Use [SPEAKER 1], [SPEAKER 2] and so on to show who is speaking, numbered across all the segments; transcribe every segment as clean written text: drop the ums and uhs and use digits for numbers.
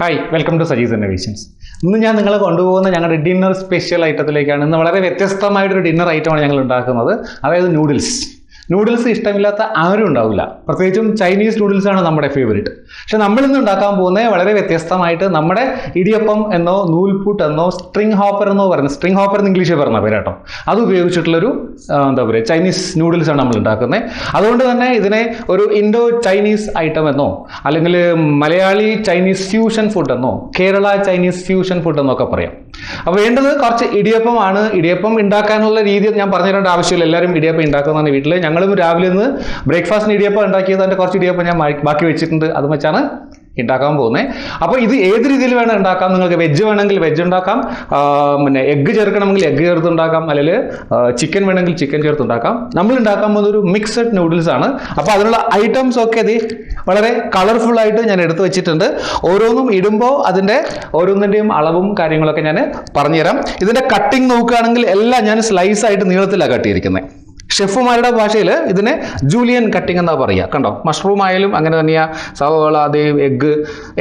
[SPEAKER 1] Hi, welcome to സജീസ് innovations. ഇന്ന് ഞാൻ നിങ്ങളെ കൊണ്ടുപോകുന്ന ഞങ്ങളുടെ ഡിന്നർ സ്പെഷ്യൽ ഐറ്റത്തിലേക്കാണ്. ഇന്ന് വളരെ വ്യത്യസ്തമായിട്ടൊരു ഡിന്നർ ഐറ്റമാണ് ഞങ്ങൾ ഉണ്ടാക്കുന്നത്, അതായത് നൂഡിൽസ്. നൂഡിൽസ് ഇഷ്ടമില്ലാത്ത ആരും ഉണ്ടാവില്ല. പ്രത്യേകിച്ചും ചൈനീസ് നൂഡിൽസ് ആണ് നമ്മുടെ ഫേവറേറ്റ്. പക്ഷെ നമ്മളിന്ന് ഉണ്ടാക്കാൻ പോകുന്നത് വളരെ വ്യത്യസ്തമായിട്ട് നമ്മുടെ ഇടിയപ്പം എന്നോ നൂൽപുട്ട് എന്നോ സ്ട്രിങ് ഹോപ്പർ എന്നോ പറയുന്നത്, സ്ട്രിങ് ഹോപ്പർ എന്ന് ഇംഗ്ലീഷിൽ പറഞ്ഞ പേരാട്ടോ, അത് ഉപയോഗിച്ചിട്ടുള്ളൊരു എന്താ പറയുക ചൈനീസ് നൂഡിൽസ് ആണ് നമ്മൾ ഉണ്ടാക്കുന്നത്. അതുകൊണ്ട് തന്നെ ഇതിനെ ഒരു ഇൻഡോ ചൈനീസ് ഐറ്റം എന്നോ അല്ലെങ്കിൽ മലയാളി ചൈനീസ് ഫ്യൂഷൻ ഫുഡ് എന്നോ കേരള ചൈനീസ് ഫ്യൂഷൻ ഫുഡ് എന്നൊക്കെ പറയാം. അപ്പോൾ വേണ്ടത് കുറച്ച് ഇടിയപ്പമാണ്. ഇടിയപ്പം ഉണ്ടാക്കാനുള്ള രീതി ഞാൻ പറഞ്ഞു തരേണ്ട ആവശ്യമില്ല, എല്ലാവരും ഇടിയപ്പം ഉണ്ടാക്കുന്നതാണ് വീട്ടിൽ. ഞങ്ങളും രാവിലെ നിന്ന് ബ്രേക്ക്ഫാസ്റ്റിന് ഇടിയപ്പം ഉണ്ടാക്കിയത്, അതിൻ്റെ കുറച്ച് ഇടിയപ്പം ഞാൻ ബാക്കി വെച്ചിട്ടുണ്ട്, അത് വെച്ചാണ് ഉണ്ടാക്കാൻ പോകുന്നത്. അപ്പോൾ ഇത് ഏത് രീതിയിൽ വേണം ഉണ്ടാക്കാം. നിങ്ങൾക്ക് വെജ് വേണമെങ്കിൽ വെജ് ഉണ്ടാക്കാം, പിന്നെ എഗ്ഗ് ചേർക്കണമെങ്കിൽ എഗ്ഗ് ചേർത്ത് ഉണ്ടാക്കാം, അല്ലെങ്കിൽ ചിക്കൻ വേണമെങ്കിൽ ചിക്കൻ ചേർത്ത് ഉണ്ടാക്കാം. നമ്മൾ ഉണ്ടാക്കാൻ പോകുന്ന ഒരു മിക്സഡ് നൂഡിൽസ് ആണ്. അപ്പോൾ അതിനുള്ള ഐറ്റംസ് ഒക്കെ ഇത് വളരെ കളർഫുൾ ആയിട്ട് ഞാൻ എടുത്തു വെച്ചിട്ടുണ്ട്. ഓരോന്നും ഇടുമ്പോൾ അതിൻ്റെ ഓരോന്നിൻ്റെയും അളവും കാര്യങ്ങളൊക്കെ ഞാൻ പറഞ്ഞുതരാം. ഇതിൻ്റെ കട്ടിങ് നോക്കുകയാണെങ്കിൽ എല്ലാം ഞാൻ സ്ലൈസ് ആയിട്ട് നീളത്തിലാണ് കട്ട് ചെയ്തിരിക്കുന്നത്. ഷെഫുമാരുടെ ഭാഷയിൽ ഇതിനെ ജൂലിയൻ കട്ടിംഗ് എന്നാ പറയുക. കണ്ടോ, മഷ്റൂം ആയാലും അങ്ങനെ തന്നെയാ, സവോള, അതേ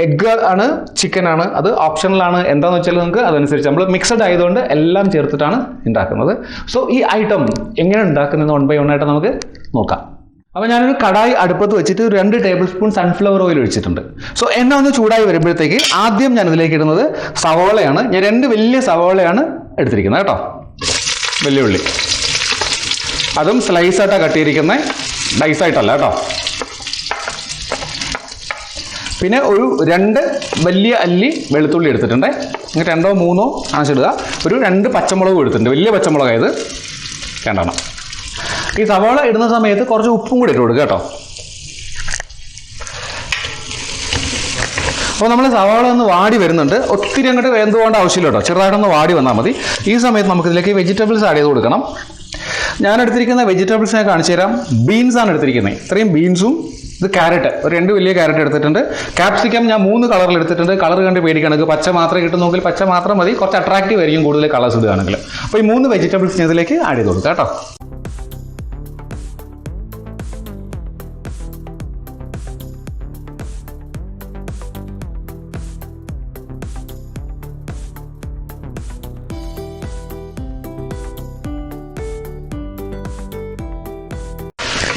[SPEAKER 1] എഗ്ഗ് ആണ്, ചിക്കൻ ആണ്, അത് ഓപ്ഷണലാണ്. എന്താണെന്ന് വെച്ചാൽ നിങ്ങൾക്ക് അതനുസരിച്ച് നമ്മൾ മിക്സഡ് ആയതുകൊണ്ട് എല്ലാം ചേർത്തിട്ടാണ് ഉണ്ടാക്കുന്നത്. സോ ഈ ഐറ്റം എങ്ങനെ ഉണ്ടാക്കുന്നത് 1 by 1 ആയിട്ട് നമുക്ക് നോക്കാം. അപ്പോൾ ഞാനൊരു കടായി അടുപ്പത്ത് വെച്ചിട്ട് 2 ടേബിൾ സ്പൂൺ സൺഫ്ലവർ ഓയിൽ ഒഴിച്ചിട്ടുണ്ട്. സോ എണ്ണ ഒന്ന് ചൂടായി വരുമ്പോഴത്തേക്ക് ആദ്യം ഞാൻ ഇതിലേക്ക് ഇടുന്നത് സവോളയാണ്. ഞാൻ 2 വലിയ സവോളയാണ് എടുത്തിരിക്കുന്നത് കേട്ടോ, വലിയ ഉള്ളി, അതും സ്ലൈസായിട്ടാണ് കട്ട് ചെയ്തിരിക്കുന്നത്, ഡൈസായിട്ടല്ല കേട്ടോ. പിന്നെ ഒരു 2 വലിയ അല്ലി വെളുത്തുള്ളി എടുത്തിട്ടുണ്ട്, 2 or 3 ആണിച്ചിടുക. ഒരു 2 പച്ചമുളകും എടുത്തിട്ടുണ്ട്, വലിയ പച്ചമുളകായത് 2. ഈ സവാള ഇടുന്ന സമയത്ത് കുറച്ച് ഉപ്പും കൂടി ഇട്ട് കൊടുക്കുക കേട്ടോ. അപ്പോൾ നമ്മൾ സവാള ഒന്ന് വാടി വരുന്നുണ്ട്, ഒത്തിരി അങ്ങോട്ട് വെന്ത് പോകേണ്ട ആവശ്യമില്ല കേട്ടോ, ചെറുതായിട്ടൊന്ന് വാടി വന്നാൽ മതി. ഈ സമയത്ത് നമുക്കിതിലേക്ക് വെജിറ്റബിൾസ് ആഡ് ചെയ്ത് കൊടുക്കണം. ഞാൻ എടുത്തിരിക്കുന്ന വെജിറ്റബിൾസ് ഞാൻ കാണിച്ചു തരാം. ബീൻസ് ആണ് എടുത്തിരിക്കുന്നത്, ഇത്രയും ബീൻസും, ഇത് ക്യാരറ്റ്, ഒരു 2 വലിയ ക്യാരറ്റ് എടുത്തിട്ടുണ്ട്. കാപ്സിക്കം ഞാൻ 3 കളറിൽ എടുത്തിട്ടുണ്ട്. കളർ കണ്ട് പേടിക്കണക്ക് പച്ച മാത്രമേ കിട്ടുന്നെങ്കിൽ പച്ച മാത്രം മതി, കുറച്ച് അട്രാക്റ്റീവ് ആയിരിക്കും കൂടുതൽ കളേഴ്സ് ഇടുകയാണെങ്കിൽ. അപ്പോൾ ഈ 3 വെജിറ്റബിൾസ് ഞാൻ ഇതിലേക്ക് ആഡ് ചെയ്ത് കൊടുക്കാം കേട്ടോ.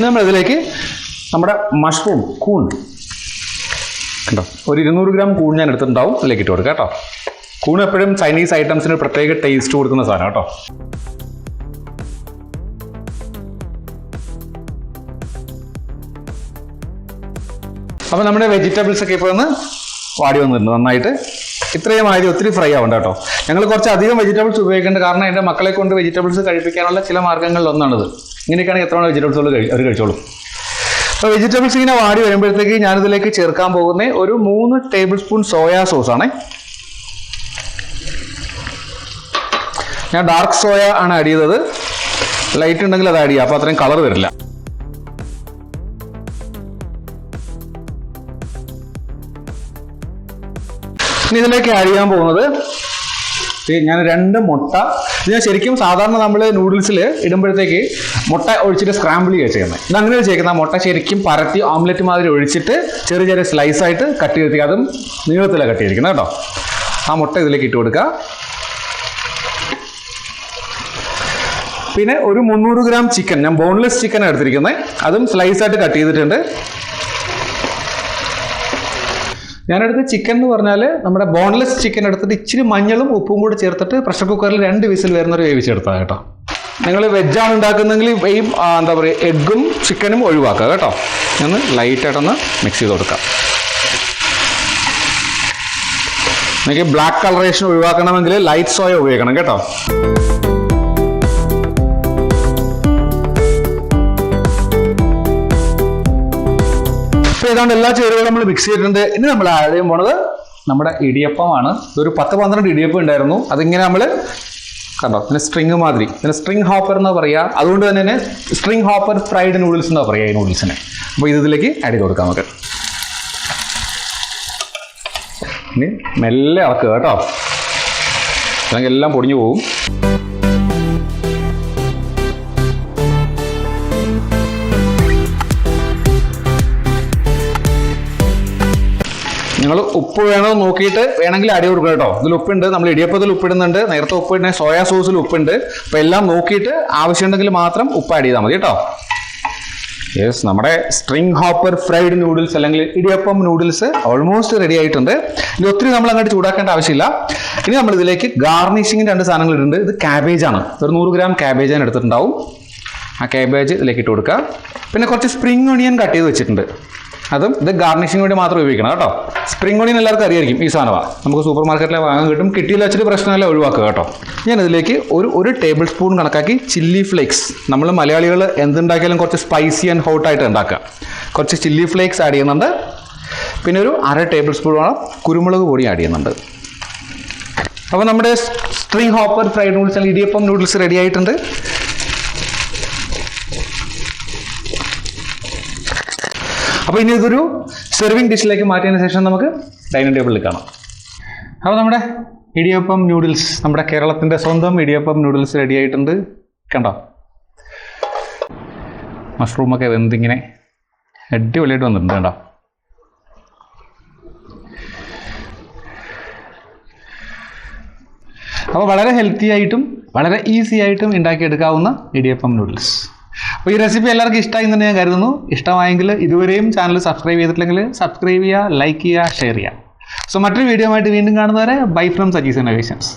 [SPEAKER 1] നമ്മളിതിലേക്ക് നമ്മുടെ മഷ്റൂം കൂൺ കണ്ടോ, ഒരു 200 ഗ്രാം കൂൺ ഞാൻ എടുത്തിട്ടുണ്ടാവും, അതിലേക്ക് ഇട്ട് കൊടുക്കാം കേട്ടോ. കൂൺ എപ്പോഴും ചൈനീസ് ഐറ്റംസിന് പ്രത്യേക ടേസ്റ്റ് കൊടുക്കുന്ന സാധനം കേട്ടോ. അപ്പോൾ നമ്മുടെ വെജിറ്റബിൾസ് ഒക്കെ ഇപ്പോൾ ഒന്ന് വാടി വന്നിട്ടുണ്ട് നന്നായിട്ട്. ഇത്രയും ആദ്യം ഒത്തിരി ഫ്രൈ ആവണ്ട കേട്ടോ. ഞങ്ങൾ കുറച്ച് അധികം വെജിറ്റബിൾസ് ഉപയോഗിക്കേണ്ട കാരണം എൻ്റെ മക്കളെ കൊണ്ട് വെജിറ്റബിൾസ് കഴിപ്പിക്കാനുള്ള ചില മാർഗ്ഗങ്ങളിൽ ഒന്നാണിത്. ഇങ്ങനെയൊക്കെയാണെങ്കിൽ എത്ര വെജിറ്റബിൾസ് അവർ കഴിച്ചോളും. അപ്പോൾ വെജിറ്റബിൾസ് ഇങ്ങനെ വാടി വരുമ്പോഴത്തേക്ക് ഞാനിതിലേക്ക് ചേർക്കാൻ പോകുന്നത് ഒരു 3 ടേബിൾ സ്പൂൺ സോയാ സോസാണ്. ഞാൻ ഡാർക്ക് സോയ ആണ് ആഡ് ചെയ്തത്, ലൈറ്റ് ഉണ്ടെങ്കിൽ അത് ആഡ് ചെയ്യാം, അപ്പോൾ അത്രയും കളർ വരില്ല. ഇനി ഇതിലേക്ക് ആഡ് ചെയ്യാൻ പോകുന്നത് ഞാൻ 2 മുട്ട. ഇത് ഞാൻ ശരിക്കും സാധാരണ നമ്മൾ നൂഡിൽസിൽ ഇടുമ്പോഴത്തേക്ക് മുട്ട ഒഴിച്ചിട്ട് സ്ക്രാമ്പിൾ ചെയ്യുക ചെയ്യുന്നത്. ഇത് അങ്ങനെ ചെയ്യുന്ന മുട്ട ശരിക്കും പരത്തി ഓംലെറ്റ് മാതിരി ഒഴിച്ചിട്ട് ചെറിയ ചെറിയ സ്ലൈസായിട്ട് കട്ട് ചെയ്തിട്ട്, അതും നീളത്തിലാണ് കട്ട് ചെയ്തിരിക്കുന്നത് കേട്ടോ. ആ മുട്ട ഇതിലേക്ക് ഇട്ട് കൊടുക്കുക. പിന്നെ ഒരു 300 ഗ്രാം ചിക്കൻ, ഞാൻ ബോൺലെസ് ചിക്കൻ എടുത്തിരിക്കുന്നത്, അതും സ്ലൈസായിട്ട് കട്ട് ചെയ്തിട്ടുണ്ട്. ഞാനെടുത്ത് ചിക്കൻ എന്ന് പറഞ്ഞാൽ നമ്മുടെ ബോൺലെസ് ചിക്കൻ എടുത്തിട്ട് ഇച്ചിരി മഞ്ഞളും ഉപ്പും കൂടി ചേർത്തിട്ട് പ്രഷർ കുക്കറിൽ 2 വിസിൽ വരുന്നൊരു വേവിച്ചെടുത്താൽ കേട്ടോ. നിങ്ങൾ വെജാണ് ഉണ്ടാക്കുന്നെങ്കിൽ ഈ എന്താ പറയുക എഗ്ഗും ചിക്കനും ഒഴിവാക്കുക കേട്ടോ. ഒന്ന് ലൈറ്റായിട്ടൊന്ന് മിക്സ് ചെയ്ത് കൊടുക്കാം. എനിക്ക് ബ്ലാക്ക് കളറേഷൻ ഒഴിവാക്കണമെങ്കിൽ ലൈറ്റ് സോയ ഉപയോഗിക്കണം കേട്ടോ. ഏതാണ്ട് എല്ലാ ചേരുവകളും നമ്മൾ മിക്സ് ചെയ്തിട്ടുണ്ട്. ഇനി നമ്മൾ ആഡ് ചെയ്യാൻ പോണത് നമ്മുടെ ഇടിയപ്പമാണ്. ഇതൊരു 10-12 ഇടിയപ്പം ഉണ്ടായിരുന്നു. അതിങ്ങനെ നമ്മൾ കണ്ടോ, പിന്നെ സ്ട്രിങ് മാതിരി, പിന്നെ സ്ട്രിങ് ഹോപ്പർ എന്നാ പറയുക. അതുകൊണ്ട് തന്നെ സ്ട്രിങ് ഹോപ്പർ ഫ്രൈഡ് നൂഡിൽസ് എന്നാ പറയുക ഈ നൂഡിൽസിനെ. അപ്പോൾ ഇതിലേക്ക് ആഡ് ചെയ്ത് കൊടുക്കാം നമുക്ക്. ഇനി മെല്ലെ ഇളക്കുക കേട്ടോ, അല്ലെങ്കിൽ എല്ലാം പൊടിഞ്ഞു പോകും. നിങ്ങൾ ഉപ്പ് വേണോ നോക്കിയിട്ട് വേണമെങ്കിൽ അടി കൊടുക്കണം കേട്ടോ. ഇതിൽ ഉപ്പുണ്ട്, നമ്മൾ ഇടിയപ്പത്തിൽ ഉപ്പിടുന്നുണ്ട്, നേരത്തെ ഉപ്പിടുന്ന സോയാ സോസിൽ ഉപ്പുണ്ട്. അപ്പോൾ എല്ലാം നോക്കിയിട്ട് ആവശ്യമുണ്ടെങ്കിൽ മാത്രം ഉപ്പ് ആഡ് ചെയ്താൽ മതി കേട്ടോ. യെസ്, നമ്മുടെ സ്ട്രിംഗ് ഹോപ്പർ ഫ്രൈഡ് നൂഡിൽസ് അല്ലെങ്കിൽ ഇടിയപ്പം നൂഡിൽസ് ഓൾമോസ്റ്റ് റെഡി ആയിട്ടുണ്ട്. ഇത് ഒത്തിരി നമ്മൾ അങ്ങോട്ട് ചൂടാക്കേണ്ട ആവശ്യമില്ല. ഇനി നമ്മൾ ഇതിലേക്ക് ഗാർണിഷിങ്ങിന് 2 സാധനങ്ങൾ ഇടുന്നുണ്ട്. ഇത് ക്യാബേജ് ആണ്. ഒരു 100 ഗ്രാം ക്യാബേജ് ആണ് എടുത്തിട്ടുണ്ടാവും. ആ ക്യാബേജ് ഇതിലേക്ക് ഇട്ട് കൊടുക്കുക. പിന്നെ കുറച്ച് സ്പ്രിംഗ് ഒണിയൻ കട്ട് ചെയ്ത് വെച്ചിട്ടുണ്ട്. അതും ഇത് ഗാർണിഷിന് വേണ്ടി മാത്രം ഉപയോഗിക്കണം കേട്ടോ. സ്പ്രിംഗ് ഒണിയൻ എല്ലാവർക്കും അറിയായിരിക്കും ഈ സാധനമാണ്. നമുക്ക് സൂപ്പർ മാർക്കറ്റിൽ വാങ്ങാൻ കിട്ടും. കിട്ടിയില്ല വെച്ചിട്ട് പ്രശ്നമല്ല, ഒഴിവാക്കുക കേട്ടോ. ഞാൻ ഇതിലേക്ക് ഒരു ടേബിൾ സ്പൂൺ കണക്കാക്കി ചില്ലി ഫ്ലേക്സ്, നമ്മൾ മലയാളികൾ എന്തുണ്ടാക്കിയാലും കുറച്ച് സ്പൈസി ആൻഡ് ഹോട്ടായിട്ട് ഉണ്ടാക്കുക. കുറച്ച് ചില്ലി ഫ്ലേക്സ് ആഡ് ചെയ്യുന്നുണ്ട്. പിന്നെ ഒരു 1/2 ടേബിൾ സ്പൂണോളം കുരുമുളക് പൊടി ആഡ് ചെയ്യുന്നുണ്ട്. അപ്പോൾ നമ്മുടെ സ്ട്രിംഗ് ഹോപ്പർ ഫ്രൈഡ് നൂഡിൽസ് അല്ലെങ്കിൽ ഇടിയപ്പം നൂഡിൽസ് റെഡി ആയിട്ടുണ്ട്. അപ്പോൾ ഇനി ഇതൊരു സെർവിങ് ഡിഷിലേക്ക് മാറ്റിയതിന് ശേഷം നമുക്ക് ഡൈനിങ് ടേബിളിൽ കാണാം. അപ്പോൾ നമ്മുടെ ഇടിയപ്പം നൂഡിൽസ്, നമ്മുടെ കേരളത്തിൻ്റെ സ്വന്തം ഇടിയപ്പം നൂഡിൽസ് റെഡി ആയിട്ടുണ്ട്. കണ്ടോ, മഷ്റൂമൊക്കെ വെന്തിങ്ങനെ അടിപൊളിയായിട്ട് വന്നിട്ടുണ്ട്. കണ്ടോ, അപ്പോൾ വളരെ ഹെൽത്തി ആയിട്ടും വളരെ ഈസി ആയിട്ടും ഉണ്ടാക്കിയെടുക്കാവുന്ന ഇടിയപ്പം നൂഡിൽസ്. അപ്പോൾ ഈ റെസിപ്പി എല്ലാവർക്കും ഇഷ്ടമായി എന്ന് ഞാൻ കരുതുന്നു. ഇഷ്ടമായെങ്കിൽ ഇതുവരെയും ചാനൽ സബ്സ്ക്രൈബ് ചെയ്തിട്ടില്ലെങ്കിൽ സബ്സ്ക്രൈബ് ചെയ്യുക, ലൈക്ക് ചെയ്യുക, ഷെയർ ചെയ്യുക. സോ മറ്റൊരു വീഡിയോ ആയിട്ട് വീണ്ടും കാണുന്നവരെ ബൈ ഫ്രം സജീസ് ഇന്നോവേഷൻസ്.